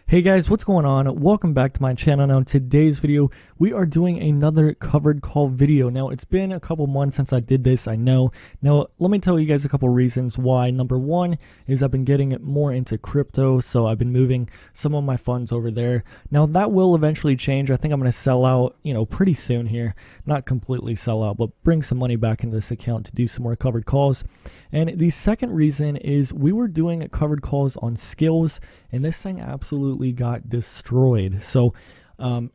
Hey guys, what's going on? Welcome back to my channel. Now in today's video, we are doing another covered call video. Now it's been a couple months since I did this, I know. Now let me tell you guys a couple reasons why. Number one is I've been getting more into crypto, so I've been moving some of my funds over there. Now that will eventually change. I think I'm going to sell out, pretty soon here. Not completely sell out, but bring some money back into this account to do some more covered calls. And the second reason is we were doing covered calls on skills, and this thing absolutely got destroyed. So I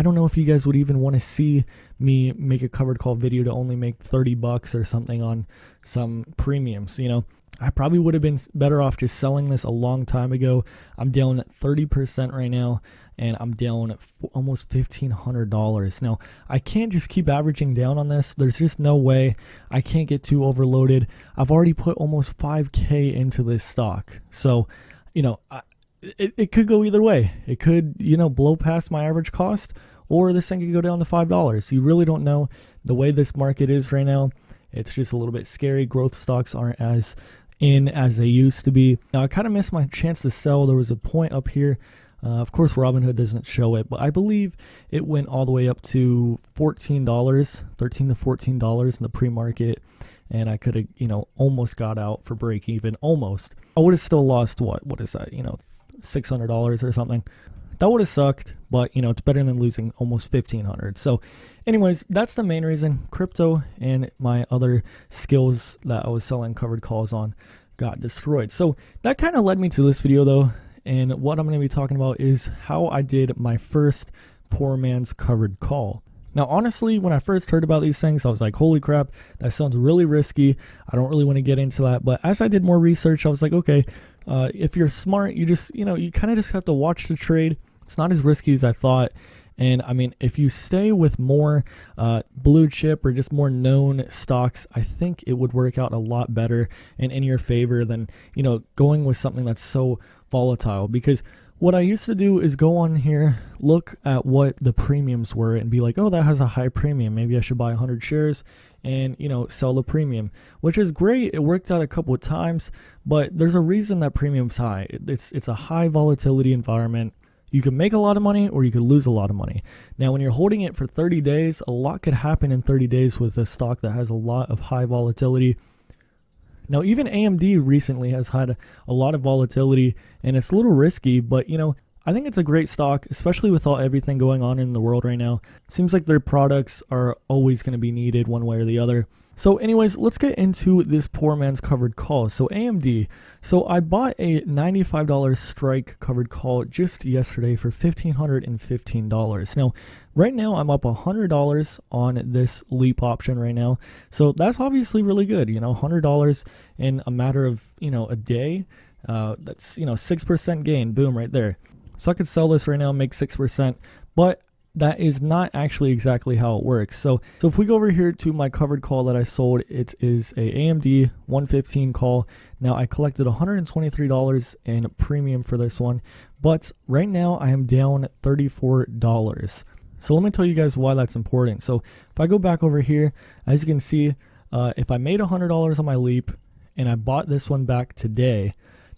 don't know if you guys would even want to see me make a covered call video to only make $30 or something on some premiums. I probably would have been better off just selling this a long time ago. I'm down 30% right now, and I'm down almost $1,500. Now, I can't just keep averaging down on this. There's just no way. I can't get too overloaded. I've already put almost $5K into this stock. So, it could go either way. It could, blow past my average cost, or this thing could go down to $5. You really don't know. The way this market is right now, it's just a little bit scary. Growth stocks aren't as in as they used to be. Now, I kind of missed my chance to sell. There was a point up here. Of course, Robinhood doesn't show it, but I believe it went all the way up to $14, $13 to $14 in the pre-market. And I could have, almost got out for break even. Almost. I would have still lost, what is that, $600 or something. That would have sucked, but, it's better than losing almost $1,500. So, anyways, that's the main reason. Crypto and my other skills that I was selling covered calls on got destroyed. So, that kind of led me to this video, though. And what I'm going to be talking about is how I did my first poor man's covered call. Now, honestly, when I first heard about these things, I was like, holy crap, that sounds really risky. I don't really want to get into that. But as I did more research, I was like, okay, if you're smart, you just, you kind of just have to watch the trade. It's not as risky as I thought. And I mean, if you stay with more blue chip or just more known stocks, I think it would work out a lot better and in your favor than, going with something that's so volatile. Because what I used to do is go on here, look at what the premiums were and be like, oh, that has a high premium. Maybe I should buy 100 shares and, sell the premium, which is great. It worked out a couple of times, but there's a reason that premium's high. It's a high volatility environment. You can make a lot of money or you could lose a lot of money. Now, when you're holding it for 30 days, a lot could happen in 30 days with a stock that has a lot of high volatility. Now, even AMD recently has had a lot of volatility, and it's a little risky, but, I think it's a great stock, especially with everything going on in the world right now. Seems like their products are always going to be needed one way or the other. So anyways, let's get into this poor man's covered call. So AMD. So I bought a $95 strike covered call just yesterday for $1,515. Now, right now I'm up $100 on this leap option right now. So that's obviously really good. $100 in a matter of, a day. That's, 6% gain. Boom, right there. So I could sell this right now and make 6%, but that is not actually exactly how it works. So if we go over here to my covered call that I sold, it is a AMD 115 call. Now I collected $123 in premium for this one, but right now I am down $34. So let me tell you guys why that's important. So if I go back over here, as you can see, if I made $100 on my leap and I bought this one back today,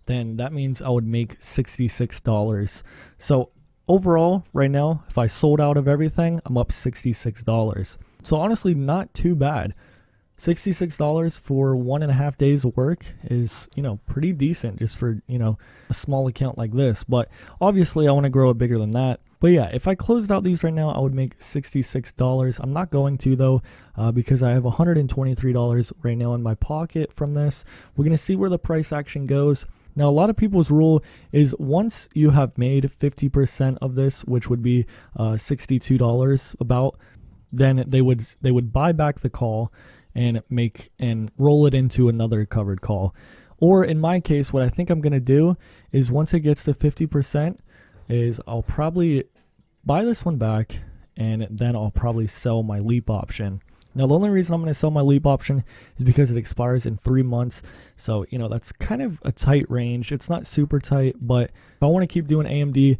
then that means I would make $66. So overall, right now, if I sold out of everything, I'm up $66. So honestly, not too bad. $66 for 1.5 days of work is, pretty decent just for, a small account like this. But obviously, I want to grow it bigger than that. But yeah, if I closed out these right now, I would make $66. I'm not going to though, because I have $123 right now in my pocket from this. We're going to see where the price action goes. Now, a lot of people's rule is once you have made 50% of this, which would be $62 about, then they would buy back the call and roll it into another covered call. Or in my case, what I think I'm going to do is once it gets to 50%, is I'll probably buy this one back and then I'll probably sell my leap option. Now, the only reason I'm going to sell my leap option is because it expires in 3 months. So, that's kind of a tight range. It's not super tight, but if I want to keep doing AMD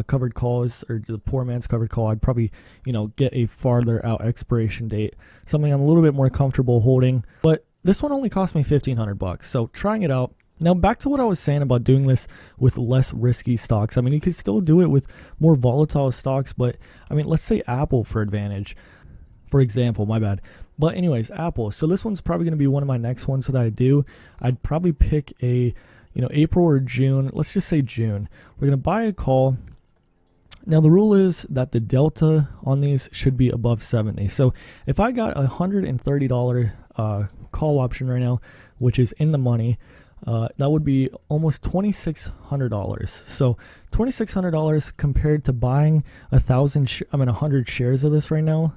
covered calls or the poor man's covered call, I'd probably, get a farther out expiration date, something I'm a little bit more comfortable holding. But this one only cost me $1,500. So trying it out, Now back to what I was saying about doing this with less risky stocks. I mean, you could still do it with more volatile stocks, but I mean, let's say Apple for example, my bad. But anyways, Apple. So this one's probably going to be one of my next ones that I do. I'd probably pick a, April or June. Let's just say June. We're going to buy a call. Now the rule is that the delta on these should be above 70. So if I got a $130 call option right now, which is in the money, that would be almost $2,600. So $2,600 compared to buying 100 shares of this right now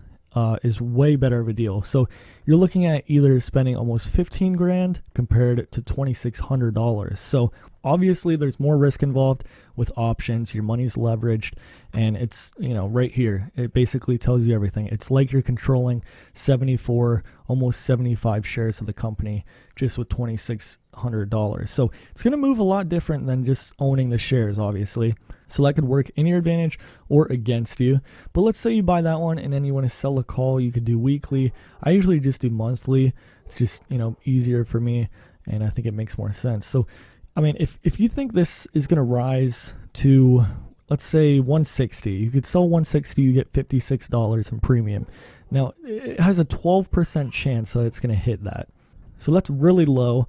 is way better of a deal. So you're looking at either spending almost 15 grand compared to $2,600. So obviously there's more risk involved with options. Your money's leveraged, and it's, right here. It basically tells you everything. It's like you're controlling 74, almost 75 shares of the company just with $2,600. So it's going to move a lot different than just owning the shares, obviously. So that could work in your advantage or against you. But let's say you buy that one and then you want to sell a call. You could do weekly. I usually just do monthly. It's just, easier for me, and I think it makes more sense. So, I mean, if you think this is going to rise to, let's say 160, you could sell 160, you get $56 in premium. Now, it has a 12% chance that it's going to hit that. So that's really low.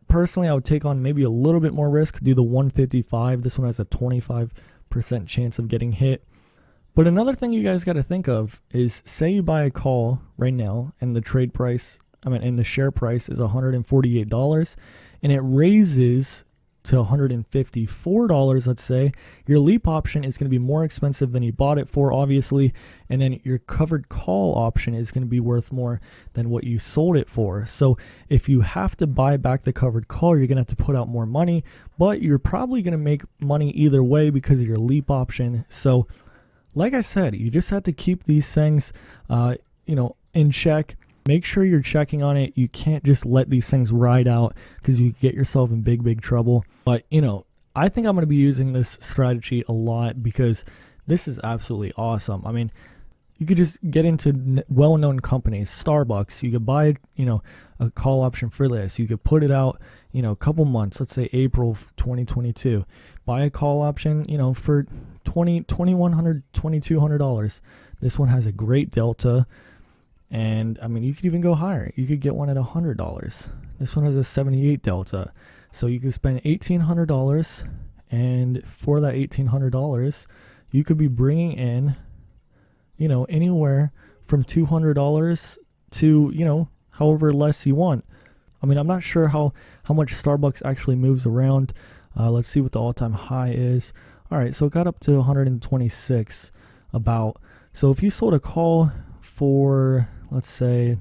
Personally, I would take on maybe a little bit more risk, do the 155. This one has a 25% chance of getting hit. But another thing you guys got to think of is, say you buy a call right now and the and the share price is $148 and it raises to $154, let's say, your leap option is going to be more expensive than you bought it for, obviously, and then your covered call option is going to be worth more than what you sold it for. So if you have to buy back the covered call, you're going to have to put out more money, but you're probably going to make money either way because of your leap option. So like I said, you just have to keep these things, in check. Make sure you're checking on it. You can't just let these things ride out because you get yourself in big trouble. But, I think I'm going to be using this strategy a lot because this is absolutely awesome. I mean, you could just get into well-known companies, Starbucks. You could buy, a call option for this. You could put it out, a couple months, let's say April 2022. Buy a call option, for $2,100, $2,200. This one has a great delta. And I mean, you could even go higher. You could get one at $100. This one has a 78 delta. So you could spend $1,800, and for that $1,800, you could be bringing in, anywhere from $200 to, however less you want. I mean, I'm not sure how much Starbucks actually moves around. Let's see what the all-time high is. All right, so it got up to 126 about. So if you sold a call for, let's say,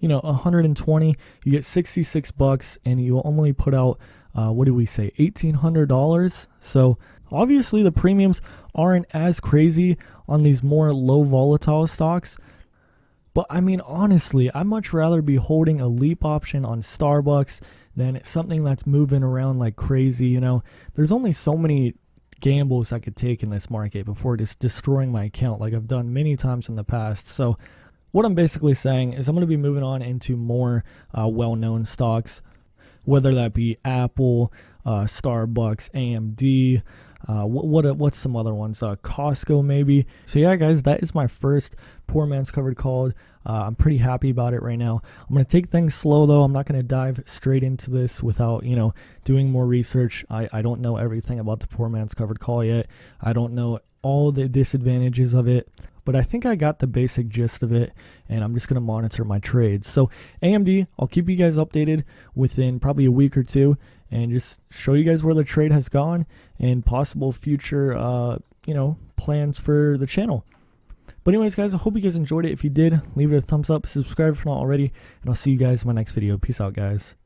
120, you get $66, and you only put out, what did we say, $1,800. So obviously the premiums aren't as crazy on these more low volatile stocks. But I mean, honestly, I'd much rather be holding a leap option on Starbucks than something that's moving around like crazy. There's only so many gambles I could take in this market before just destroying my account, like I've done many times in the past. So what I'm basically saying is I'm going to be moving on into more well-known stocks, whether that be Apple, Starbucks, AMD, what's some other ones? Costco maybe. So yeah, guys, that is my first poor man's covered call. I'm pretty happy about it right now. I'm going to take things slow though. I'm not going to dive straight into this without, doing more research. I don't know everything about the poor man's covered call yet. I don't know all the disadvantages of it, but I think I got the basic gist of it, and I'm just going to monitor my trades. So AMD, I'll keep you guys updated within probably a week or two, and just show you guys where the trade has gone and possible future, plans for the channel. But anyways, guys, I hope you guys enjoyed it. If you did, leave it a thumbs up, subscribe if not already, and I'll see you guys in my next video. Peace out, guys.